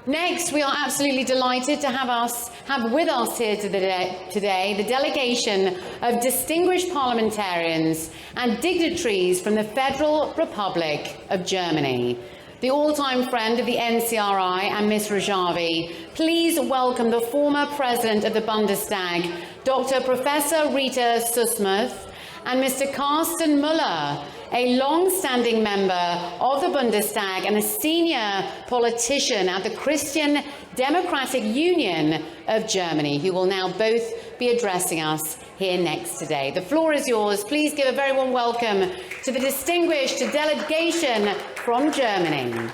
Next, we are absolutely delighted to have with us here today the delegation of distinguished parliamentarians and dignitaries from the Federal Republic of Germany. The all-time friend of the NCRI and Ms. Rajavi, please welcome the former President of the Bundestag, Dr. Professor Rita Süssmuth, and Mr. Carsten Müller, a long-standing member of the Bundestag and a senior politician at the Christian Democratic Union of Germany, who will now both be addressing us here next today. The floor is yours. Please give a very warm welcome to the distinguished delegation from Germany.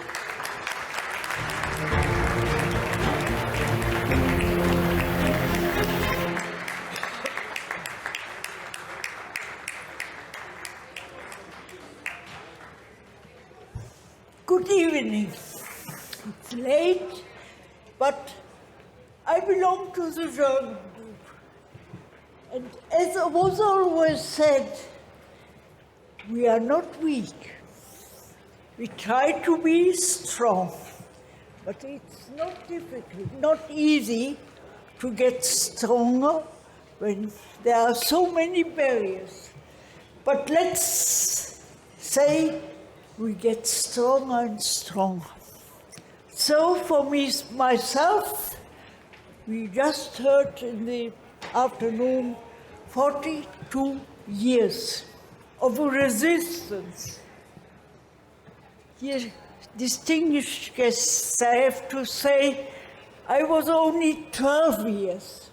Good evening. It's late, but I belong to the German group. And as was always said, we are not weak. We try to be strong, but it's not difficult, not easy to get stronger when there are so many barriers. But let's say we get stronger and stronger. So for me, myself, we just heard in the afternoon 42 years of resistance. Here, distinguished guests, I have to say, I was only 12 years.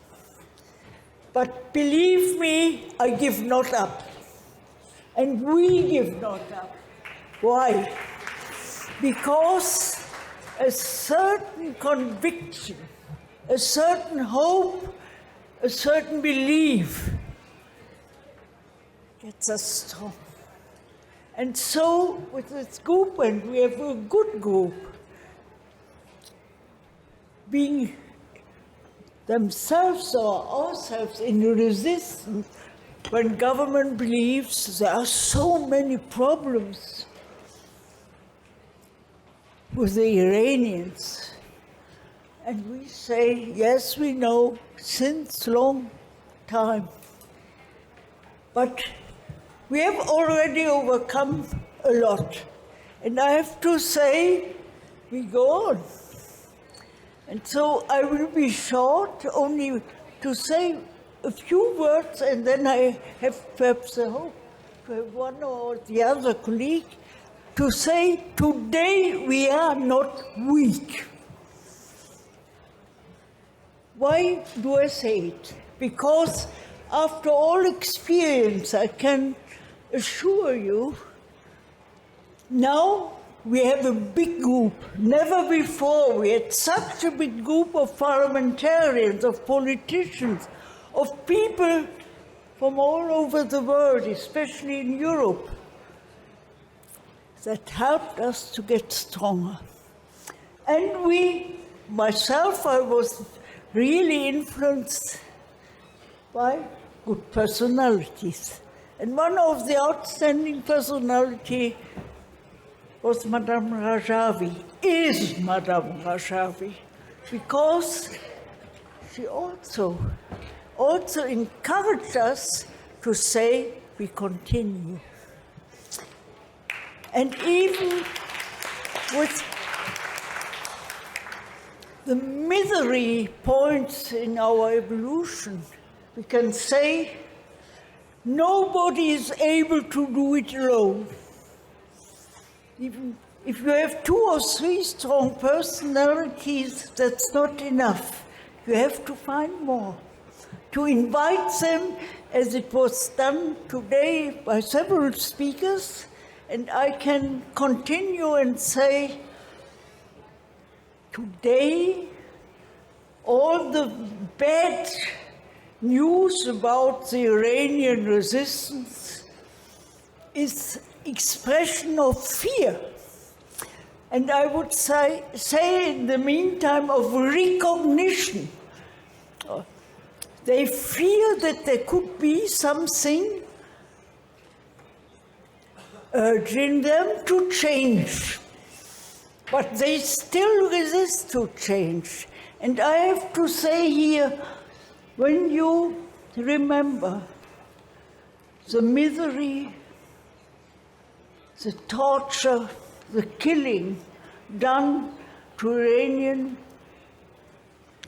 But believe me, I give not up. And we give not up. Why? Because a certain conviction, a certain hope, a certain belief gets us strong. And so with this group, and we have a good group, being themselves or ourselves in resistance, when government believes there are so many problems with the Iranians. And we say, yes, we know, since long time. But we have already overcome a lot. And I have to say, we go on. And so I will be short, only to say a few words, and then I have perhaps a hope to have one or the other colleague to say, today we are not weak. Why do I say it? Because after all experience, I can assure you, now we have a big group. Never before we had such a big group of parliamentarians, of politicians, of people from all over the world, especially in Europe, that helped us to get stronger. And myself, I was really influenced by good personalities. And one of the outstanding personalities was Madam Rajavi, is Madam Rajavi, because she also encouraged us to say we continue. And even with the misery points in our evolution, we can say nobody is able to do it alone. Even if you have 2 or 3 strong personalities, that's not enough. You have to find more. To invite them, as it was done today by several speakers, and I can continue and say, today, all the bad news about the Iranian resistance is expression of fear. And I would say in the meantime of recognition. They fear that there could be something urging them to change. but they still resist to change. And I have to say here, when you remember the misery, the torture, the killing done to Iranian,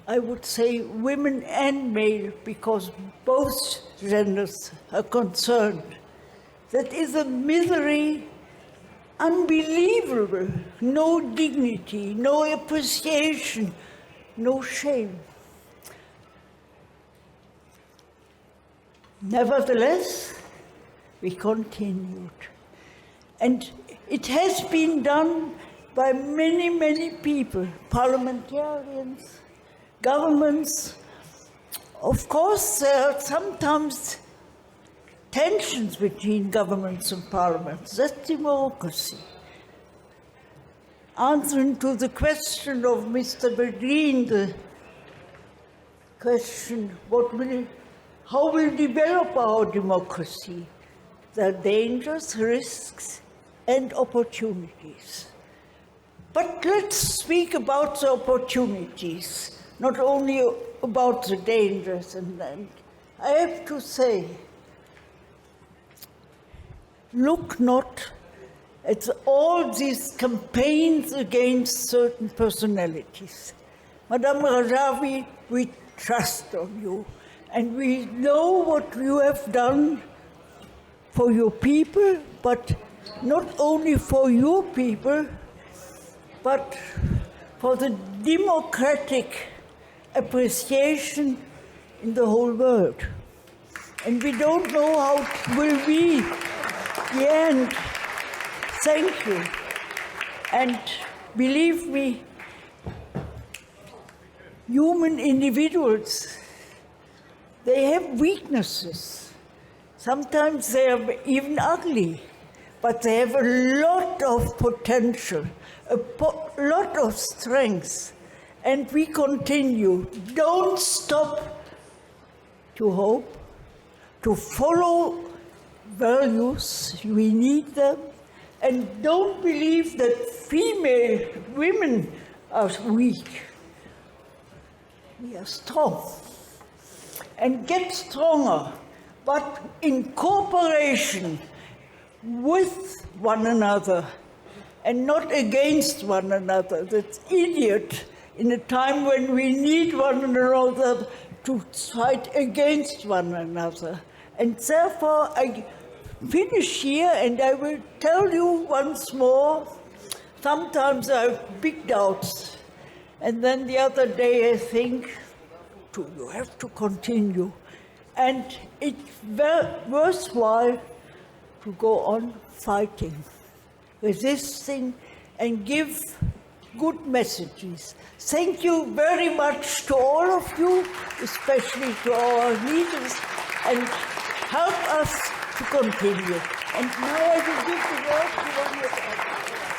I would say women and male, because both genders are concerned. That is a misery unbelievable. No dignity, no appreciation, no shame. Nevertheless, we continued. And it has been done by many, many people, parliamentarians, governments. Of course, there are sometimes tensions between governments and parliaments. That's democracy. Answering to the question of Mr. Bedreen, the question, how will develop our democracy? There are dangers, risks, and opportunities. But let's speak about the opportunities, not only about the dangers. And I have to say, look not at all these campaigns against certain personalities. Madam Rajavi, we trust on you, and we know what you have done for your people, but not only for your people, but for the democratic appreciation in the whole world. And we don't know how it will be the end. Thank you. And believe me, human individuals, they have weaknesses. Sometimes they are even ugly, but they have a lot of potential, a lot of strength. And we continue. Don't stop to hope, to follow values. We need them. And don't believe that female women are weak. We are strong. And get stronger, but in cooperation with one another and not against one another. That's idiot in a time when we need one another to fight against one another. And therefore, I finish here, and I will tell you once more, sometimes I have big doubts. And then the other day I think, you have to continue. And it's worthwhile to go on fighting, resisting, and give good messages. Thank you very much to all of you, especially to our leaders, and help us to continue. And now I will give the word to one of